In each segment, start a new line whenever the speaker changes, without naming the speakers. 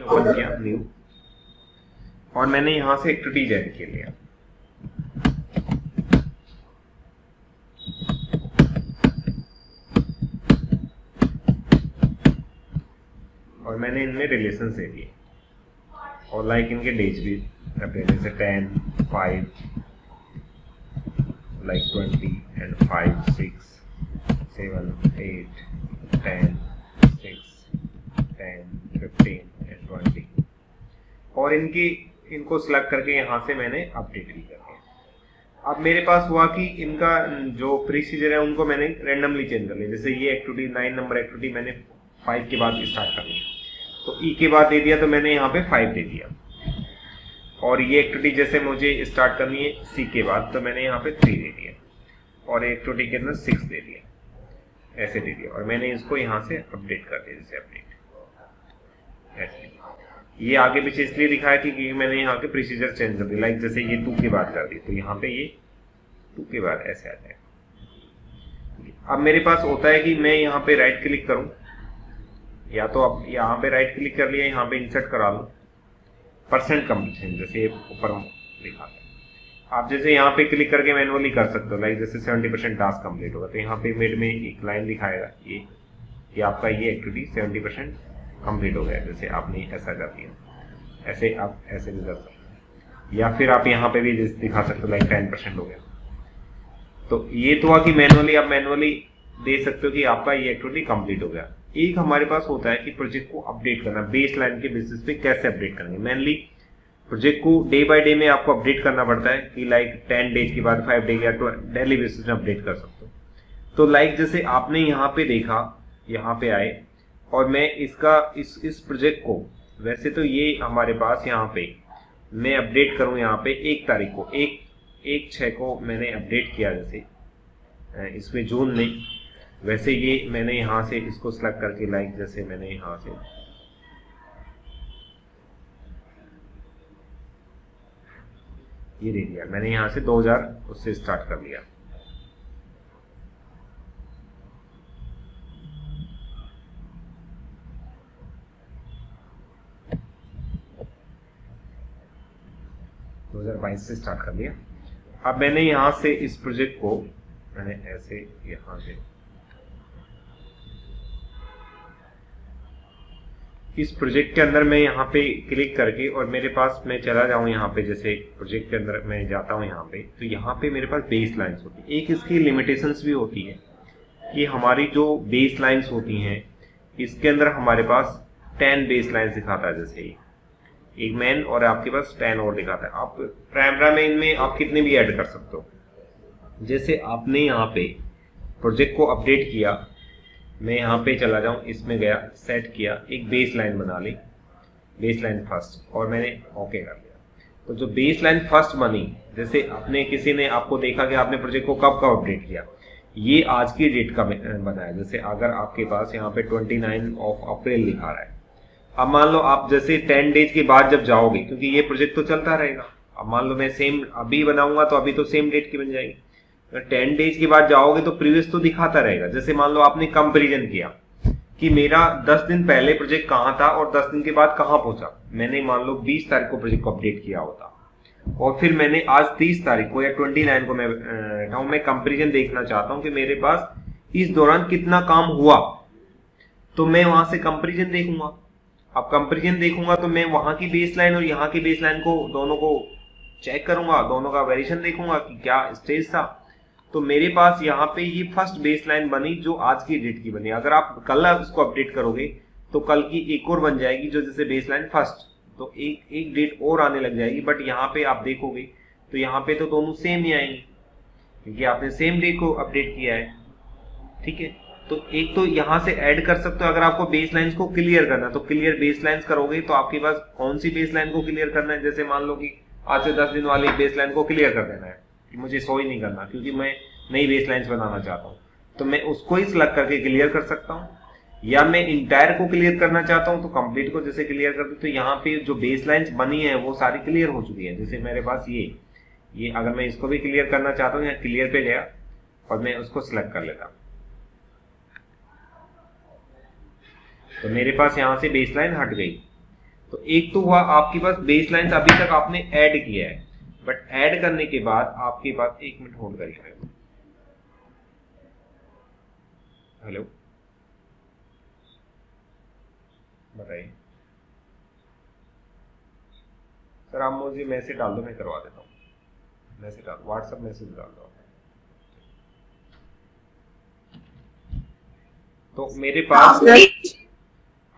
Open किया new और मैंने यहां से एक्टिविटीज ऐड कर लिया। और मैंने इनमें रिलेशन दे दिए और लाइक इनके डेज भी अपने जैसे 10, 5, लाइक 20 एंड 5, 6, 7, 8, 10, 6, 10, 15 एंड 20 और इनको सिलेक्ट करके यहाँ से मैंने अपडेट भी कर दिया। अब मेरे पास हुआ कि इनका जो प्रोसीजर है उनको मैंने रैंडमली चेंज कर लिया। जैसे ये एक्टिविटी 9 नंबर एक्टिविटी मैंने 5 के बाद स्टार्ट कर लिया, तो ई के बाद दे दिया तो मैंने यहाँ पे 5 दे दिया। और ये एक्टिविटी जैसे मुझे स्टार्ट करनी है सी के बाद तो मैंने यहाँ पे 3 दे दिया और एक्टिविटी के अंदर 6 दे दिया, ऐसे दे दिया। और मैंने इसको यहाँ से अपडेट कर दिया, जैसे अपडेट ऐसे। ये आगे पीछे इसलिए दिखाया कि मैंने यहाँ के प्रोसीजर चेंज कर दिया। लाइक जैसे ये 2 के बाद कर दी तो यहाँ पे ये 2 के बाद ऐसे आ जाए। अब मेरे पास होता है कि मैं यहाँ पे राइट क्लिक करूं, या तो अब यहाँ पे राइट क्लिक कर लिया, यहाँ पे इंसर्ट करा लूं परसेंट कंप्लीशन, जैसे ऊपर लिखा है। आप जैसे यहाँ पे क्लिक करके मैनुअली कर सकते हो। लाइक जैसे 70% टास्क कंप्लीट होगा तो यहाँ पे मिड में एक लाइन दिखाएगा ये कि आपका ये एक्टिविटी 70% कंप्लीट हो गया। जैसे आपने ऐसा कर दिया, ऐसे आप ऐसे भी कर सकते हो, या फिर आप यहाँ पे भी दिखा सकते हो लाइक 10% हो गया। तो ये तो हुआ कि मैनुअली आप मैनुअली दे सकते हो कि आपका ये एक्टिविटी कंप्लीट हो गया। एक हमारे पास होता है कि प्रोजेक्ट को अपडेट करना, बेस लाइन के बेसिस पे कैसे अपडेट करेंगे। मेनली प्रोजेक्ट को डे बाय डे में आपको अपडेट करना पड़ता है कि लाइक 10 डेज के बाद 5 डे या तो डेली बेसिस में अपडेट कर सकते हो। तो लाइक जैसे आपने यहाँ पे देखा, यहाँ पे आए और मैं इस प्रोजेक्ट को, वैसे तो ये हमारे पास यहाँ पे मैं अपडेट करूँ, यहाँ पे 1 तारीख को 1/6 को मैंने अपडेट किया जैसे इसमें जून में। वैसे ये मैंने यहाँ से इसको सिलेक्ट करके लाइक जैसे मैंने यहाँ से ये दे दिया, मैंने यहाँ से 2000 उससे स्टार्ट कर लिया। से स्टार्ट कर लिया। अब मैंने यहाँ से इस प्रोजेक्ट को मैंने ऐसे यहाँ से इस प्रोजेक्ट के अंदर मैं यहाँ पे क्लिक करके और मेरे पास मैं चला जाऊँ यहाँ पे, जैसे प्रोजेक्ट के अंदर मैं जाता हूँ यहाँ पे, तो यहाँ पे मेरे पास बेस लाइन्स होती है। एक इसकी लिमिटेशंस भी होती है कि हमारी जो बेस लाइन्स होती हैं इसके अंदर हमारे पास 10 बेस लाइन्स दिखाता है। जैसे एक मैन और आपके पास 10 और दिखाता है। आप कैमरा में इनमें आप कितने भी ऐड कर सकते हो। जैसे आपने यहाँ पे प्रोजेक्ट को अपडेट किया, मैं यहाँ पे चला जाऊँ, इसमें गया, सेट किया, एक बेस लाइन बना ली, बेस लाइन फर्स्ट, और मैंने ओके कर लिया। तो जो बेस लाइन फर्स्ट बनी, जैसे आपने किसी ने आपको देखा कि आपने प्रोजेक्ट को कब का अपडेट किया, ये आज की डेट का बनाया। जैसे अगर आपके पास यहाँ पे 29 अप्रैल लिखा रहा है, अब मान लो आप जैसे 10 डेज के बाद जब जाओगे, क्योंकि ये प्रोजेक्ट तो चलता रहेगा, अब मान लो मैं सेम अभी बनाऊंगा तो अभी तो सेम डेट की बन जाएगी। 10 डेज के बाद जाओगे तो प्रीवियस तो दिखाता रहेगा। जैसे मान लो आपने कंपैरिजन किया कि मेरा 10 दिन पहले प्रोजेक्ट कहाँ था और 10 दिन के बाद कहाँ पहुंचा। मैंने मान लो 20 तारीख को प्रोजेक्ट को अपडेट किया होता और फिर मैंने आज 30 तारीख को या 29 को मैं कंपैरिजन देखना चाहता हूँ कि मेरे पास इस दौरान कितना काम हुआ, तो मैं वहां से कंपैरिजन देखूंगा। अब कंपैरिजन देखूंगा तो मैं वहां की बेसलाइन और यहाँ की बेसलाइन को दोनों को चेक करूंगा, दोनों का वेरिएशन देखूंगा कि क्या स्टेज था। तो मेरे पास यहाँ पे ये फर्स्ट बेसलाइन बनी जो आज की डेट की बनी। अगर आप कल उसको अपडेट करोगे तो कल की एक और बन जाएगी जो जैसे बेसलाइन फर्स्ट, तो एक डेट और आने लग जाएगी। बट यहाँ पे आप देखोगे तो यहाँ पे तो दोनों सेम ही आएंगे क्योंकि आपने सेम डेट को अपडेट किया है। ठीक है, तो एक तो यहाँ से ऐड कर सकते हो। अगर आपको बेसलाइंस को क्लियर करना तो क्लियर बेसलाइंस करोगे तो आपके पास कौन सी बेसलाइन को क्लियर करना है। जैसे मान लो कि आज से 10 दिन वाली बेसलाइन को क्लियर कर देना है कि मुझे शो ही नहीं करना क्योंकि मैं नई बेसलाइंस बनाना चाहता हूँ, तो मैं उसको ही सिलेक्ट करके क्लियर कर सकता हूँ। या मैं इंटायर को क्लियर करना चाहता हूँ तो कंप्लीट को जैसे क्लियर कर दूं, तो यहाँ पे जो बेसलाइंस बनी है वो सारी क्लियर हो चुकी है। जैसे मेरे पास ये अगर मैं इसको भी क्लियर करना चाहता हूँ, यहाँ क्लियर पे गया और मैं उसको सिलेक्ट कर लेता हूँ, तो मेरे पास यहाँ से बेसलाइन हट गई। तो एक तो हुआ आपके पास बेसलाइन अभी तक आपने ऐड किया है, बट ऐड करने के बाद आपके पास, एक मिनट होल्ड करिए, हेलो बताइए सर, आप मुझे मैसेज डाल दो, मैं करवा देता हूँ, मैसेज डाल, व्हाट्सएप मैसेज डाल दो। तो मेरे पास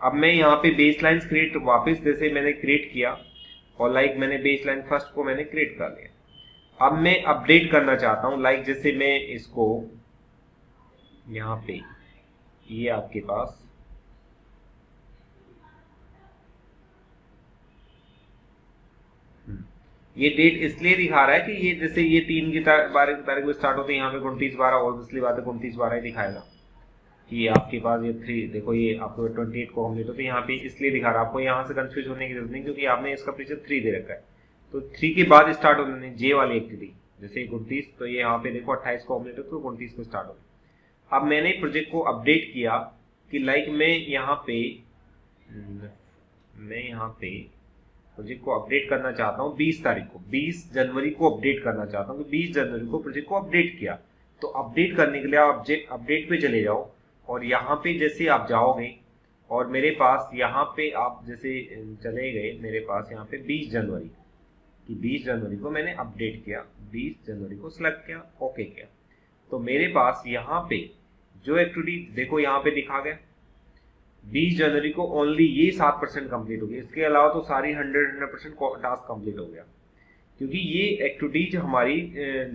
अब मैं यहाँ पे बेस लाइन क्रिएट, वापस जैसे मैंने क्रिएट किया और लाइक मैंने बेस लाइन फर्स्ट को मैंने क्रिएट कर लिया। अब मैं अपडेट करना चाहता हूँ, लाइक जैसे मैं इसको यहाँ पे, ये आपके पास ये डेट इसलिए दिखा रहा है कि ये जैसे ये 3 की तारीख में स्टार्ट होते हैं, यहाँ पे 29/12, ऑब्वियसली बात है 29/12 ही दिखाएगा कि आपके पास ये 3, देखो ये आपको 28 को कंप्लीट होते हैं, यहाँ पे इसलिए दिखा रहा है। आपको यहाँ से कंफ्यूज होने की जरूरत नहीं, क्योंकि आपने इसका प्रतिशत 3 दे रखा है, तो 3 के बाद स्टार्ट होने जे वाली एक्टिविटी, जैसे 29, तो ये यहाँ पे देखो 28 को कंप्लीट हो तो 29 को स्टार्ट हो। अब मैंने प्रोजेक्ट को अपडेट किया कि लाइक मैं यहाँ पे प्रोजेक्ट को अपडेट करना चाहता हूँ 20 तारीख को, 20 जनवरी को अपडेट करना चाहता हूँ, तो 20 जनवरी को प्रोजेक्ट को अपडेट किया। तो अपडेट करने के लिए आप अपडेट पे चले जाओ और यहाँ पे जैसे आप जाओगे और मेरे पास यहाँ पे आप जैसे चले गए, मेरे पास यहाँ पे 20 जनवरी कि 20 जनवरी को मैंने अपडेट किया, 20 जनवरी को सिलेक्ट किया, ओके किया, तो मेरे पास यहाँ पे जो एक्टिविटी देखो यहाँ पे दिखा गया 20 जनवरी को ओनली ये 7% कंप्लीट हो गई, इसके अलावा तो सारी 100% टास्क कंप्लीट हो गया, क्योंकि ये एक्टिविटीज हमारी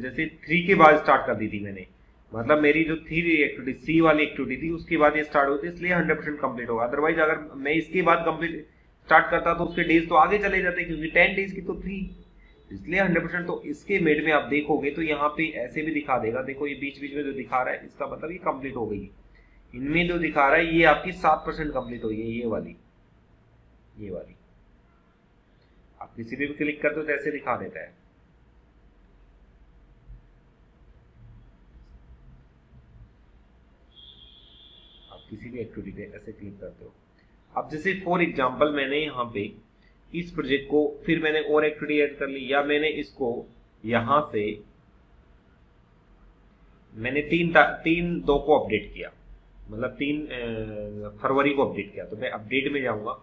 जैसे 3 के बाद स्टार्ट कर दी थी मैंने, मतलब मेरी जो थी एक्टिविटी सी वाली एक्टिविटी थी उसके बाद ये स्टार्ट होती है, इसलिए 100% कंप्लीट होगा। अदरवाइज अगर मैं इसके बाद कंप्लीट स्टार्ट करता तो उसके डेज तो आगे चले जाते, क्योंकि 10 डेज की तो थी, इसलिए 100%। तो इसके मेड में आप देखोगे तो यहाँ पे ऐसे भी दिखा देगा, देखो ये बीच बीच में जो दिखा रहा है इसका मतलब ये कंप्लीट हो गई। इनमें जो दिखा रहा है ये आपकी 7% कंप्लीट हुई है, ये वाली आप किसी भी क्लिक करते हो तो ऐसे दिखा देता है। आप किसी भी एक्टिविटी पे ऐसे क्लिक करते हो। अब जैसे फॉर एग्जांपल मैंने यहाँ पे इस प्रोजेक्ट को फिर मैंने और एक्टिविटी ऐड कर ली, या मैंने इसको यहाँ से मैंने 3/2 को अपडेट किया, मतलब 3 फरवरी को अपडेट किया, तो मैं अपडेट में जाऊंगा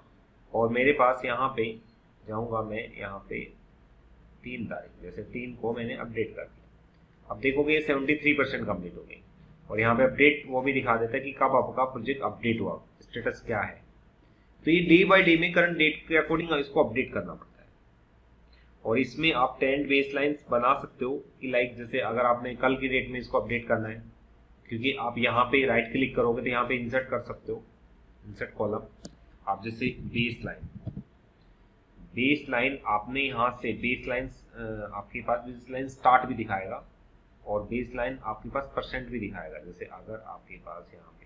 और मेरे पास यहाँ पे जाऊंगा, मैं यहाँ पे 3 तारीख जैसे 3 को मैंने अपडेट कर दिया। अब देखोगे 73% कंप्लीट हो गई, और यहाँ पे अपडेट वो भी दिखा देता है कि कब आपका प्रोजेक्ट अपडेट हुआ, स्टेटस क्या है। तो ये डे बाय डे में करंट डेट के अकॉर्डिंग इसको अपडेट करना पड़ता है। और इसमें आप 10 बेस लाइन्स बना सकते हो कि लाइक जैसे अगर आपने कल की डेट में इसको अपडेट करना है, क्योंकि आप यहाँ पे राइट क्लिक करोगे तो यहाँ पे इंसर्ट कर सकते हो, इंसर्ट कॉलम। आप जैसे बेस लाइन आपने यहाँ से बेस लाइन आपके पास बेस लाइन स्टार्ट भी दिखाएगा और बेस लाइन आपके पास परसेंट भी दिखाएगा। जैसे अगर आपके पास यहाँ पे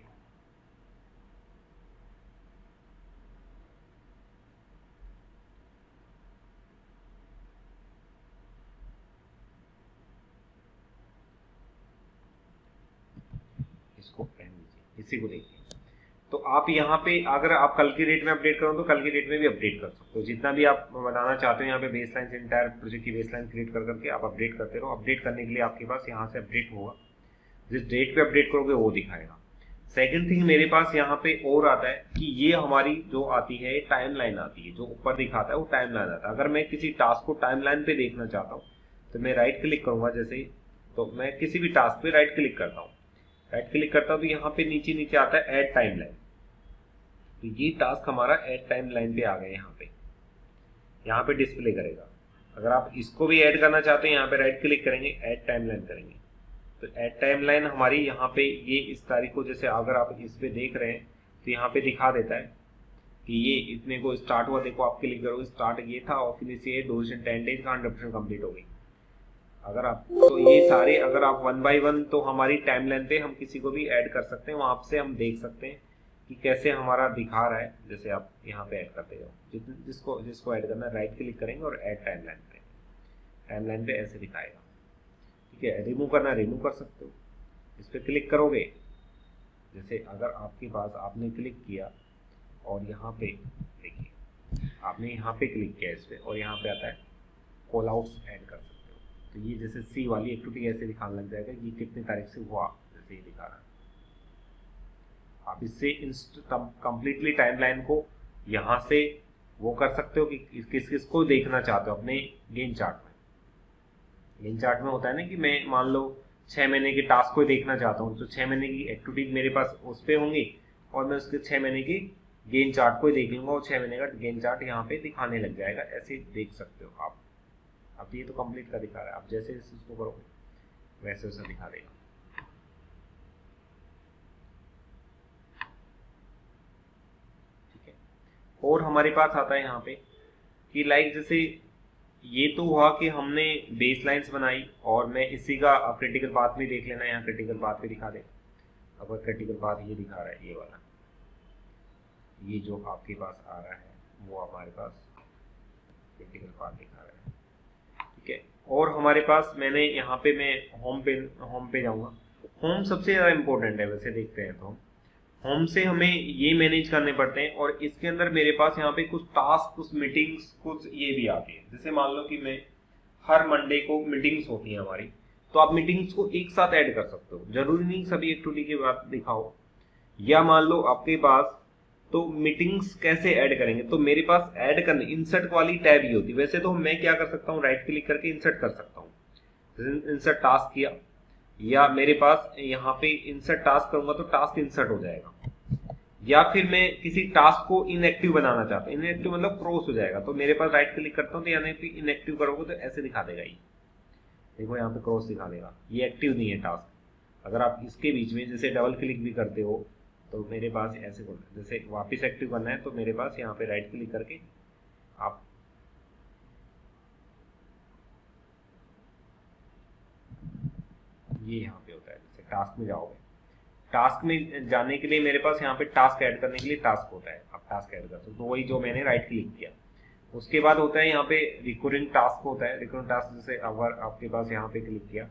इसको पहन लीजिए, इसी को देखिए, तो आप यहाँ पे अगर आप कल की डेट में अपडेट करो तो कल की डेट में भी अपडेट कर सकते हो। जितना भी आप बनाना चाहते हो यहाँ पे बेस लाइन, इंटायर प्रोजेक्ट की बेस लाइन क्रिएट कर करके आप अपडेट करते रहो। अपडेट करने के लिए आपके पास यहाँ से अपडेट होगा, जिस डेट पे अपडेट करोगे वो दिखाएगा। सेकंड थिंग मेरे पास यहाँ पे और आता है कि ये हमारी जो आती है टाइम लाइन आती है, जो ऊपर दिखाता है वो टाइम लाइन आता है। अगर मैं किसी टास्क को टाइम लाइन पे देखना चाहता हूँ तो मैं राइट क्लिक करूंगा, जैसे तो मैं किसी भी टास्क पे राइट क्लिक करता हूँ, तो यहाँ पे नीचे नीचे आता है ऐड टाइम लाइन। तो ये टास्क हमारा ऐड टाइम लाइन पे आ गया, यहाँ पे डिस्प्ले करेगा। अगर आप इसको भी ऐड करना चाहते हैं यहाँ पे राइट क्लिक करेंगे, ऐड टाइम लाइन करेंगे, तो ऐड टाइम लाइन हमारी यहाँ पे ये इस तारीख को, जैसे अगर आप इस पे देख रहे हैं तो यहाँ पे दिखा देता है कि ये इतने को स्टार्ट हुआ। देखो आप क्लिक करोगे, स्टार्ट ये था और फिर इसे ड्यूरेशन 10 डेज का 100% कंप्लीट हो गई। अगर आप तो ये सारे अगर आप 1 बाय 1 तो हमारी टाइम लाइन पे हम किसी को भी ऐड कर सकते हैं, वहां से हम देख सकते हैं कि कैसे हमारा दिखा रहा है। जैसे आप यहाँ पे ऐड करते हो, जिसको ऐड करना है राइट क्लिक करेंगे और ऐड टाइम लाइन करेंगे। टाइमलाइन पे ऐसे दिखाएगा। ठीक है, रिमूव करना रिमूव कर सकते हो, इस पर क्लिक करोगे, जैसे अगर आपके पास आपने क्लिक किया और यहाँ पे देखिए आपने यहाँ पे क्लिक किया इस पर और यहाँ पे आता है कॉल आउट्स ऐड कर सकते हो। तो ये जैसे सी वाली एक्टिविटी ऐसे दिखाने लग जाएगा ये कितनी तारीख से हुआ, जैसे ये दिखा रहा है। आप इससे कंप्लीटली टाइमलाइन को यहाँ से वो कर सकते हो कि किस किस को देखना चाहते हो अपने गेन चार्ट में। गेन चार्ट में होता है ना कि मैं मान लो 6 महीने के टास्क को देखना चाहता हूँ, तो 6 महीने की एक्टिविटी मेरे पास उस पर होंगी और मैं उसके 6 महीने की गेन चार्ट को देख लूंगा और 6 महीने का गेन चार्ट यहाँ पे दिखाने लग जाएगा। ऐसे देख सकते हो आप। अब ये तो कंप्लीट का दिखा रहा है, आप जैसे इसको करोगे वैसे वैसे दिखा देगा। ठीक है, और हमारे पास आता है यहाँ पे कि लाइक जैसे ये तो हुआ कि हमने बेस लाइन्स बनाई और मैं इसी का क्रिटिकल पाथ भी देख लेना, यहाँ क्रिटिकल पाथ भी दिखा दे। अब क्रिटिकल पाथ ये दिखा रहा है, ये वाला, ये जो आपके पास आ रहा है वो हमारे पास क्रिटिकल पाथ दिखा रहा है। ठीक है, और हमारे पास मैंने यहाँ पे मैं होम पे जाऊँगा। होम सबसे ज़्यादा इम्पोर्टेंट है वैसे देखते हैं तो। होम से हमें ये मैनेज करने पड़ते हैं और इसके अंदर मेरे पास यहाँ पे कुछ टास्क, कुछ मीटिंग्स, कुछ ये भी आती है। जैसे मान लो कि मैं हर मंडे को मीटिंग्स होती है हमारी, तो आप मीटिंग्स को एक साथ ऐड कर सकते हो, जरूरी नहीं सभी एक्टिविटी के बाद दिखाओ। या मान लो आपके पास तो मीटिंग्स कैसे ऐड करेंगे, तो मेरे पास ऐड करने इंसर्ट वाली टैब ही होती है। वैसे तो मैं क्या कर सकता हूँ, राइट क्लिक करके इंसर्ट कर सकता हूँ, इंसर्ट टास्क किया, या मेरे पास यहाँ पे इंसर्ट टास्क करूंगा तो टास्क इंसर्ट हो जाएगा। या फिर मैं किसी टास्क को इनएक्टिव बनाना चाहता हूँ, इनएक्टिव मतलब क्रॉस हो जाएगा, तो मेरे पास राइट क्लिक करता हूँ तो यानी कि इनएक्टिव करोगे तो ऐसे दिखा देगा। ये देखो यहाँ पे क्रॉस दिखा देगा, ये एक्टिव नहीं है टास्क। अगर आप इसके बीच में जैसे डबल क्लिक भी करते हो तो मेरे पास ऐसे करना है, जैसे वापस एक्टिव करना है तो मेरे पास यहाँ पे राइट क्लिक करके आप ये यहाँ पे होता है, जैसे टास्क में जाओगे, टास्क में जाने के लिए मेरे पास यहाँ पे टास्क ऐड करने के लिए टास्क होता है, आप टास्क ऐड कर सकते हो। तो वही जो मैंने राइट क्लिक किया, उसके बाद होता है यहाँ पे रिकरिंग टास्क होता है। रिकरिंग टास्क जैसे अगर आपके पास यहाँ पे क्लिक किया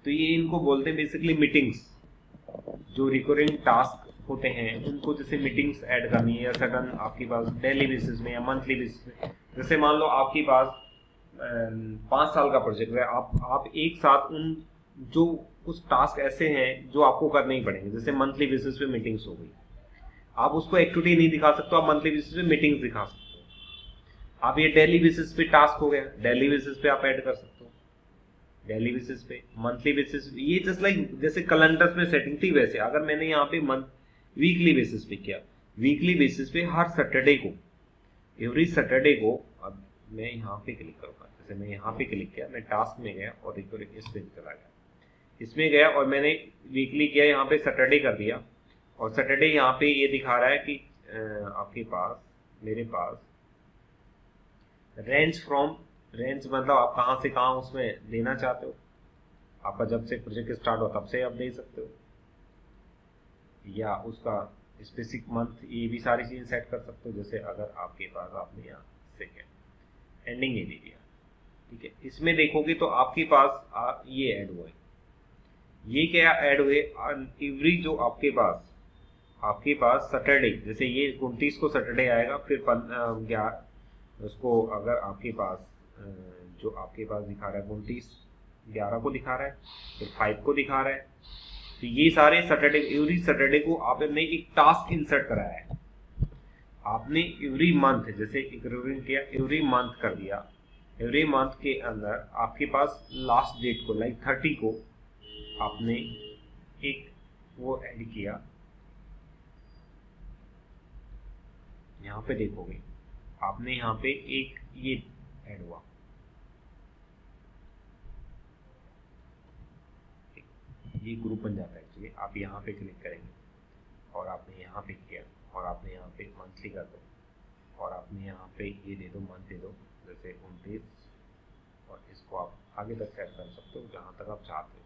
तो ये इनको बोलते हैं बेसिकली मीटिंग्स। जो रिकरिंग टास्क होते हैं उनको जैसे मीटिंग्स ऐड करनी है या सडन आपके पास डेली बेसिस में या मंथली बेसिस में। जैसे मान लो आपके पास 5 साल का प्रोजेक्ट है, आप एक साथ उन जो कुछ टास्क ऐसे हैं जो आपको करने ही पड़ेंगे, जैसे मंथली बेसिस पे मीटिंग्स हो गई, आप उसको एक्टिविटी नहीं दिखा सकते, आप मंथली बेसिस पे मीटिंग्स दिखा सकते हो। आप ये डेली बेसिस पे टास्क हो गया, डेली बेसिस पे आप ऐड कर सकते हो, डेली बेसिस पे, मंथली बेसिस, ये जस्ट लाइक जैसे कैलेंडर्स में सेटिंग थी वैसे अगर मैंने यहाँ पे मंथ वीकली बेसिस पे किया, वीकली बेसिस पे हर सैटरडे को, एवरी सैटरडे को, अब मैं यहाँ पे क्लिक करूंगा, जैसे मैं यहाँ पे क्लिक किया, मैं टास्क में गया और इस पे चला गया, इसमें गया और मैंने वीकली किया, यहाँ पे सैटरडे कर दिया और सैटरडे यहाँ पे ये दिखा रहा है कि आपके पास मेरे पास रेंज फ्रॉम, रेंज मतलब आप कहाँ से कहाँ उसमें देना चाहते हो, आपका जब से प्रोजेक्ट स्टार्ट हो तब से आप दे सकते हो, या उसका स्पेसिफिक मंथ, ये भी सारी चीजें सेट कर सकते हो। जैसे अगर आपके पास आपने यहाँ सेकेंड एंडिंग ये दे दिया, ठीक है, इसमें देखोगे तो आपके पास ये ऐड हुआ है, ये क्या ऐड हुए एवरी जो आपके पास सैटरडे, जैसे ये 29 को सैटरडे आएगा, फिर 11 उसको अगर आपके पास जो आपके पास दिखा रहा है 29/11 को दिखा रहा है, फिर 5 को दिखा रहा है, तो ये सारे सैटरडे, एवरी सैटरडे को आपने एक टास्क इंसर्ट कराया है। आपने एवरी मंथ जैसे एक रिविजन किया, एवरी मंथ कर दिया, एवरी मंथ के अंदर आपके पास लास्ट डेट को लाइक 30 को आपने एक वो ऐड किया, यहाँ पे देखोगे आपने यहाँ पे एक ये ऐड हुआ, ये ग्रुप बन जाता है एक्चुअली। आप यहाँ पे क्लिक करेंगे और आपने यहाँ पे किया और आपने यहाँ पे मंथली कर दो और आपने यहाँ पे ये दे दो, मंथ दे दो, जैसे 29, और इसको आप आगे तक सेट कर सकते हो जहाँ तक आप चाहते हो।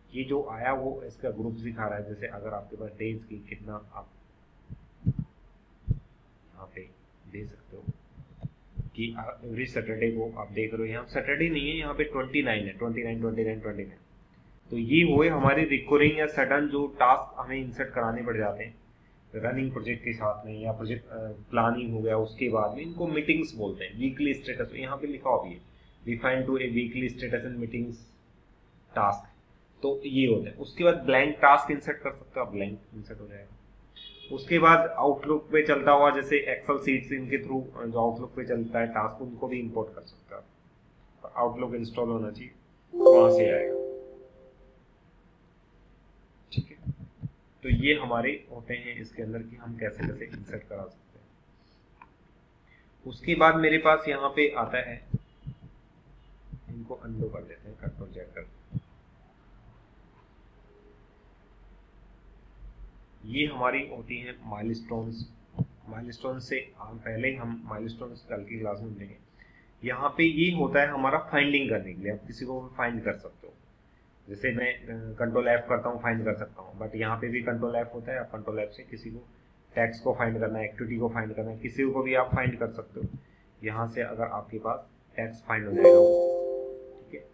ये ये जो आया वो इसका ग्रुप दिखा रहा है। जैसे अगर आपके पास डेज की कितना आप यहाँ पे दे सकते हो कि एवरी सैटरडे को आप देख रहे हो, यहाँ सैटरडे नहीं है, यहाँ पे 29 है, 29 29 29। तो ये हुए हमारी रिकरिंग या सडन जो टास्क हमें इंसर्ट कराने पड़ जाते हैं रनिंग प्रोजेक्ट के साथ में, या प्रोजेक्ट प्लानिंग हो गया उसके बाद में, इनको मीटिंग्स बोलते हैं। वीकली स्टेटस यहाँ पे लिखा हुआ है, define to a weekly status and meetings task. तो ये होता है। उसके बाद ब्लैंक टास्क इंसर्ट कर सकते हो आप, ब्लैंक इंसर्ट हो जाएगा। उसके बाद आउटलुक पे चलता हुआ जैसे एक्सेल सीट्स, इनके थ्रू जो आउटलुक पे चलता है टास्क, उनको भी इंपोर्ट कर सकते हो आप। आउटलुक इंस्टॉल होना चाहिए, वहां से आएगा। ठीक है, तो ये हमारे होते हैं इसके अंदर कि हम कैसे कैसे इंसर्ट करा सकते हैं। उसके बाद मेरे पास यहाँ पे आता है, इनको अनडू कर देते हैं, कंट्रोल जेड कर। ये हमारी होती है माइलस्टोन्स। माइलस्टोन्स से पहले हम माइलस्टोन्स कल की क्लास में देंगे। यहाँ पे ये होता है हमारा फाइंडिंग करने के लिए, आप किसी को भी फाइंड कर सकते हो। जैसे मैं कंट्रोल एफ करता हूँ, फाइंड कर सकता हूँ, बट यहाँ पे भी कंट्रोल एफ होता है। आप कंट्रोल एफ से किसी को टैक्स को फाइंड करना है, एक्टिविटी को फाइंड करना है, किसी को भी आप फाइंड कर सकते हो। यहाँ से अगर आपके पास टैक्स फाइंड हो जाएगा, ठीक है।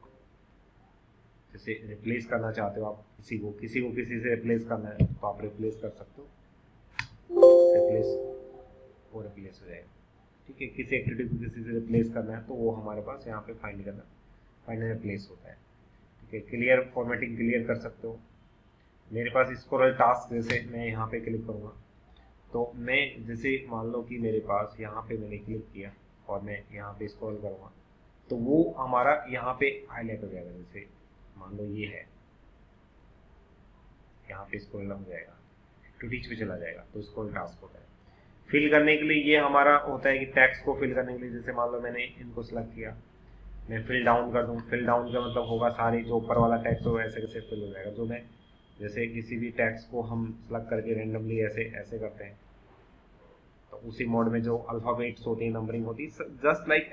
जैसे रिप्लेस करना चाहते हो आप किसी को किसी से रिप्लेस करना है तो आप रिप्लेस कर सकते हो, रिप्लेस हो जाएगा। ठीक है, किसी एक्टिविटी को किसी से रिप्लेस करना है तो वो हमारे पास यहाँ पे फाइंड करना, फाइंड रिप्लेस होता है। ठीक है, क्लियर फॉर्मेटिंग क्लियर कर सकते हो। मेरे पास स्क्रॉल टास्क, जैसे मैं यहाँ पे क्लिक करूँगा तो मैं जैसे मान लो कि मेरे पास यहाँ पे मैंने क्लिक किया और मैं यहाँ पे स्क्रॉल करूँगा तो वो हमारा यहाँ पे हाईलाइट हो जाएगा। जैसे मान लो ये है, यहाँ पे स्क्रॉल हो जाएगा, एक्टिविटीज पे चला जाएगा, तो स्क्रॉल टास्क होता है। फिल करने के लिए ये हमारा होता है कि टैक्स को फिल करने के लिए, जैसे मान लो मैंने इनको सेलेक्ट किया, मैं फिल डाउन कर दूँ। फिल डाउन का मतलब होगा सारे जो ऊपर वाला टैक्स हो ऐसे कैसे फिल हो जाएगा। जो मैं जैसे किसी भी टैक्स को हम सेलेक्ट करके रेंडमली ऐसे ऐसे करते हैं तो उसी मोड में जो अल्फाबेट्स होते हैं, नंबरिंग होती है, जस्ट लाइक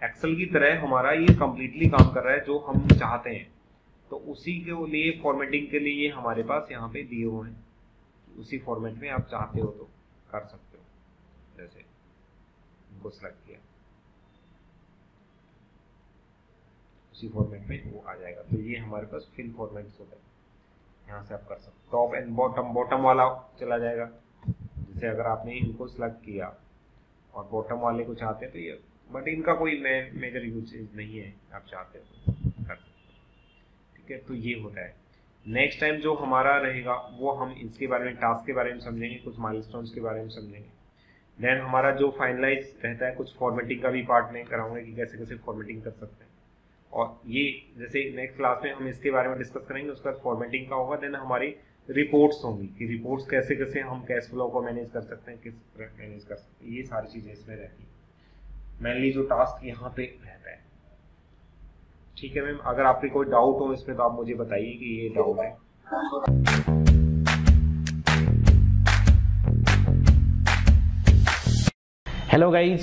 एक्सेल की तरह हमारा ये कम्प्लीटली काम कर रहा है जो हम चाहते हैं। तो उसी के लिए फॉर्मेटिंग के लिए हमारे पास यहाँ पे दिए हुए हैं, उसी फॉर्मेट में आप चाहते हो तो कर सकते हो। जैसे इनको सेलेक्ट किया, उसी फॉर्मेट में वो आ जाएगा। तो ये हमारे पास फिल फॉर्मेट्स होता है, यहाँ से आप कर सकते हो। टॉप एंड बॉटम वाला चला जाएगा। जैसे अगर आपने इनको सेलेक्ट किया और बॉटम वाले को चाहते हैं तो ये, बट इनका कोई मेजर यूज नहीं है, आप चाहते हो तो कर सकते हो। ठीक है, तो ये होता है। नेक्स्ट टाइम जो हमारा रहेगा वो हम इसके बारे में, टास्क के बारे में समझेंगे, कुछ माइलस्टोन्स के बारे में समझेंगे। देन हमारा जो फाइनलाइज रहता है, कुछ फॉर्मेटिंग का भी पार्ट में कराऊंगा कि कैसे कैसे फॉर्मेटिंग कर सकते हैं। और ये जैसे नेक्स्ट क्लास में हम इसके बारे में डिस्कस करेंगे, उसका फॉर्मेटिंग का होगा। देन हमारी रिपोर्ट्स होंगी कि रिपोर्ट्स कैसे कैसे हम कैश फ्लो को मैनेज कर सकते हैं, किस तरह मैनेज कर सकते हैं, ये सारी चीज़ें इसमें रहती हैं। मेनली जो टास्क यहाँ पे रहता है। ठीक है मैम, अगर आपके कोई डाउट हो इसमें तो आप मुझे बताइए कि ये डाउट है।
Hello guys,